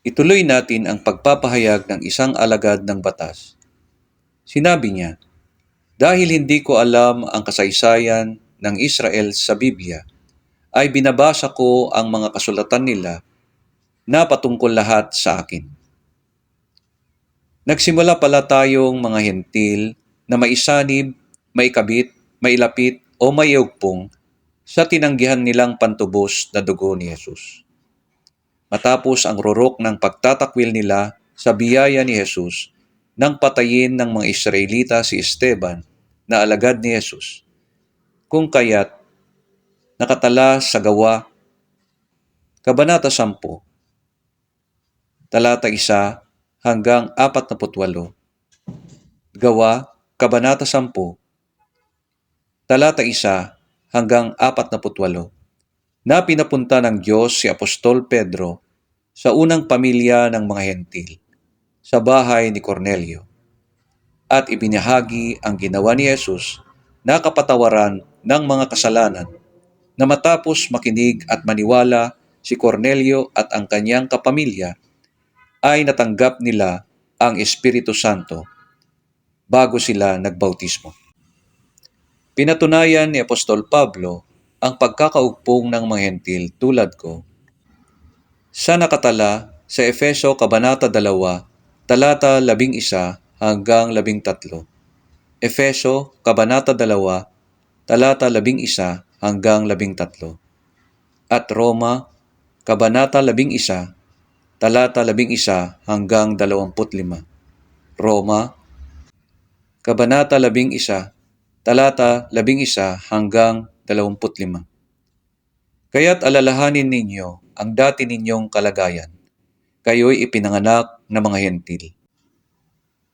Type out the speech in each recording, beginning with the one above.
Ituloy natin ang pagpapahayag ng isang alagad ng batas. Sinabi niya, "Dahil hindi ko alam ang kasaysayan ng Israel sa Biblia, ay binabasa ko ang mga kasulatan nila na patungkol lahat sa akin." Nagsimula pala tayong mga hentil na maisanib, maikabit, mailapit o maiugpong sa tinanggihan nilang pantubos na dugo ni Jesus. Matapos ang rurok ng pagtatakwil nila sa biyaya ni Jesus nang patayin ng mga Israelita si Esteban na alagad ni Jesus, kung kaya't nakatala sa Gawa, Kabanata 10, talata 1 hanggang 48. Gawa, Kabanata 10, talata 1 hanggang 48, na pinapunta ng Diyos si Apostol Pedro sa unang pamilya ng mga hentil, sa bahay ni Cornelio, at ibinahagi ang ginawa ni Jesus na kapatawaran ng mga kasalanan, na matapos makinig at maniwala si Cornelio at ang kanyang kapamilya, ay natanggap nila ang Espiritu Santo bago sila nagbautismo. Pinatunayan ni Apostol Pablo ang pagkakaugpong ng mga hentil tulad ko sa nakatala sa Efeso Kabanata 2, talata 11 hanggang 13. Efeso Kabanata 2, talata 11 hanggang 13. At Roma Kabanata 11, talata 11 hanggang 25. Roma Kabanata 11, talata 11 hanggang 25. Kaya't alalahanin ninyo ang dati ninyong kalagayan. Kayo'y ipinanganak na mga hentil.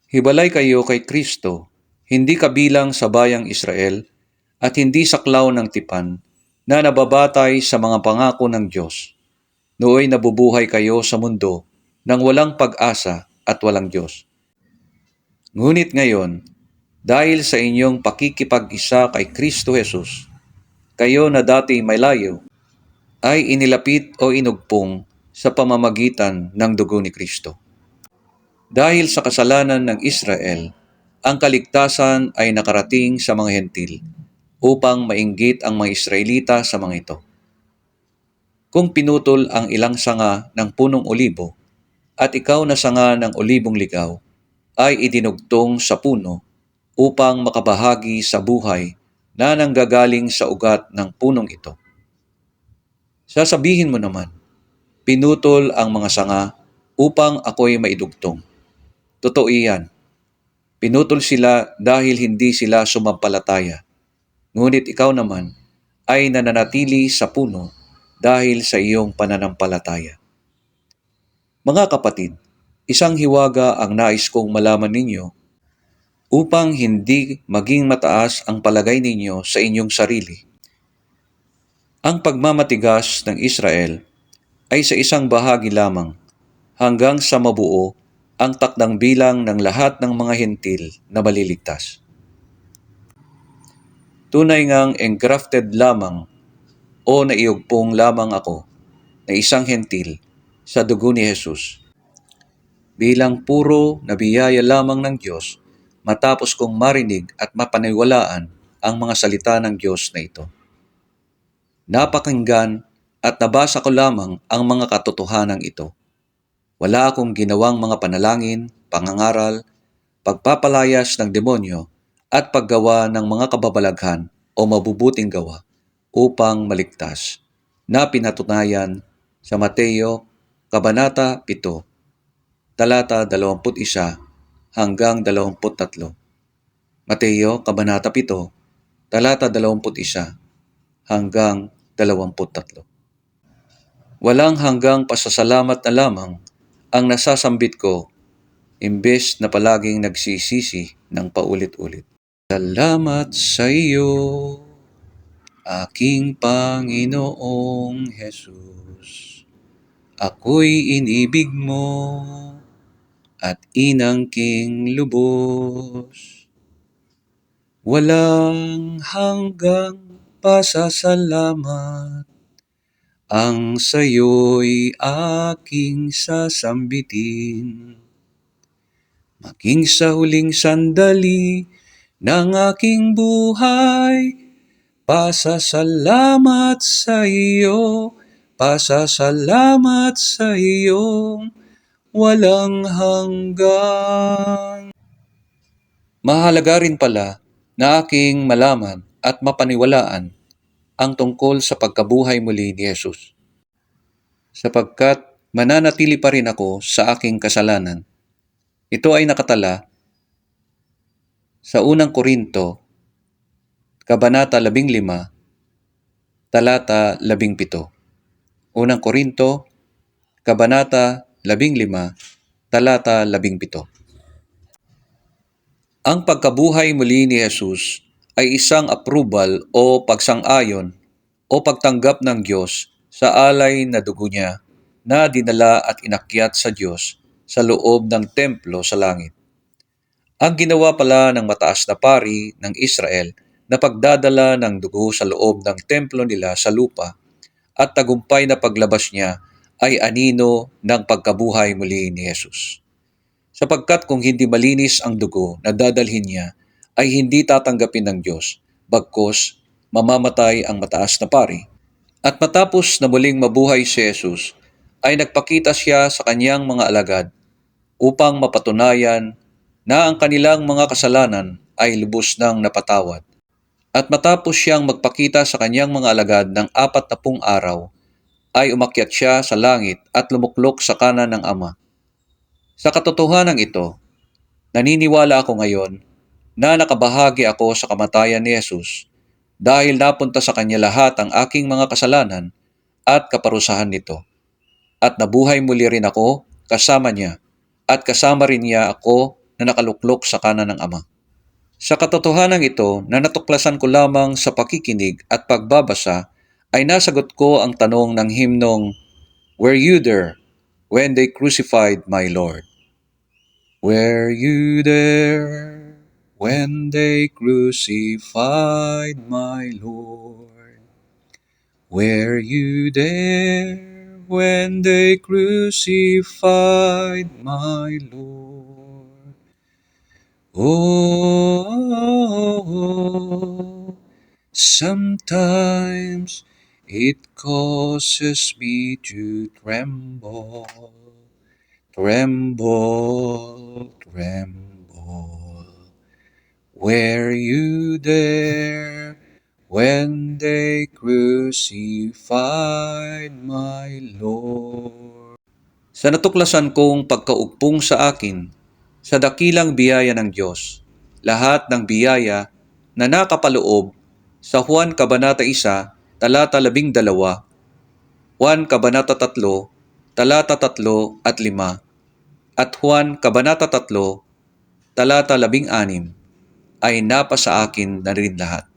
Hibalay kayo kay Kristo, hindi kabilang sa bayang Israel at hindi saklaw ng tipan na nababatay sa mga pangako ng Diyos. Nooy nabubuhay kayo sa mundo nang walang pag-asa at walang Diyos. Ngunit ngayon, dahil sa inyong pakikipag-isa kay Kristo Jesus, kayo na dati may layo, ay inilapit o inugpong sa pamamagitan ng dugo ni Kristo. Dahil sa kasalanan ng Israel, ang kaligtasan ay nakarating sa mga hentil upang mainggit ang mga Israelita sa mga ito. Kung pinutol ang ilang sanga ng punong olibo at ikaw na sanga ng olibong ligaw ay idinugtong sa puno upang makabahagi sa buhay na nanggagaling sa ugat ng punong ito. Sasabihin mo naman, pinutol ang mga sanga upang ako'y maidugtong. Totoo iyan. Pinutol sila dahil hindi sila sumampalataya. Ngunit ikaw naman ay nananatili sa puno dahil sa iyong pananampalataya. Mga kapatid, isang hiwaga ang nais kong malaman ninyo upang hindi maging mataas ang palagay ninyo sa inyong sarili. Ang pagmamatigas ng Israel ay sa isang bahagi lamang hanggang sa mabuo ang takdang bilang ng lahat ng mga hentil na maliligtas. Tunay ngang engrafted lamang o naiugpong lamang ako na isang hentil sa dugo ni Jesus bilang puro na biyaya lamang ng Diyos matapos kong marinig at mapaniwalaan ang mga salita ng Diyos na ito. Napakinggan at nabasa ko lamang ang mga katotohanan ito. Wala akong ginawang mga panalangin, pangangaral, pagpapalayas ng demonyo at paggawa ng mga kababalaghan o mabubuting gawa upang maligtas, na pinatunayan sa Mateo Kabanata 7, talata 21 hanggang 23. Mateo Kabanata 7, talata 21 hanggang 23. Walang hanggang pasasalamat na lamang ang nasasambit ko imbes na palaging nagsisisi ng paulit-ulit. Salamat sa iyo, aking Panginoong Jesus. Ako'y inibig mo at inangking lubos. Walang hanggang pasasalamat ang sayo'y aking sasambitin. Maging sa huling sandali ng aking buhay, pasasalamat sa iyo, pasasalamat sa iyong walang hanggan. Mahalaga rin pala na aking malaman at mapaniwalaan ang tungkol sa pagkabuhay muli ni Jesus, sapagkat mananatili pa rin ako sa aking kasalanan. Ito ay nakatala sa unang Korinto, Kabanata 15, Talata 17. Unang Korinto, Kabanata 15, Talata 17. Ang pagkabuhay muli ni Jesus ay isang approval o pagsang-ayon o pagtanggap ng Diyos sa alay na dugo niya na dinala at inakyat sa Diyos sa loob ng templo sa langit. Ang ginawa pala ng mataas na pari ng Israel na pagdadala ng dugo sa loob ng templo nila sa lupa at tagumpay na paglabas niya ay anino ng pagkabuhay muli ni Jesus. Sapagkat kung hindi malinis ang dugo na dadalhin niya, ay hindi tatanggapin ng Diyos, bagkus mamamatay ang mataas na pari. At matapos na muling mabuhay si Jesus, ay nagpakita siya sa kanyang mga alagad upang mapatunayan na ang kanilang mga kasalanan ay lubos nang napatawad. At matapos siyang magpakita sa kanyang mga alagad ng 40 araw, ay umakyat siya sa langit at lumuklok sa kanan ng Ama. Sa katotohanan ito, naniniwala ako ngayon na nakabahagi ako sa kamatayan ni Jesus dahil napunta sa kanya lahat ang aking mga kasalanan at kaparusahan nito. At nabuhay muli rin ako kasama niya at kasama rin niya ako na nakaluklok sa kanan ng Ama. Sa katotohanan ito na natuklasan ko lamang sa pakikinig at pagbabasa ay nasagot ko ang tanong ng himnong, "Were you there when they crucified my Lord?" Were you there when they crucified my Lord? Were you there when they crucified my Lord? Oh, sometimes it causes me to tremble, tremble, tremble. Were you there when they crucified my Lord? Sa natuklasan kong pagkaugpong sa akin, sa dakilang biyaya ng Diyos, lahat ng biyaya na nakapaloob sa Juan Kabanata 1, Talata 12, Juan Kabanata 3, Talata 3 at 5, at Juan Kabanata 3, Talata 16, ay napasa akin na rin lahat.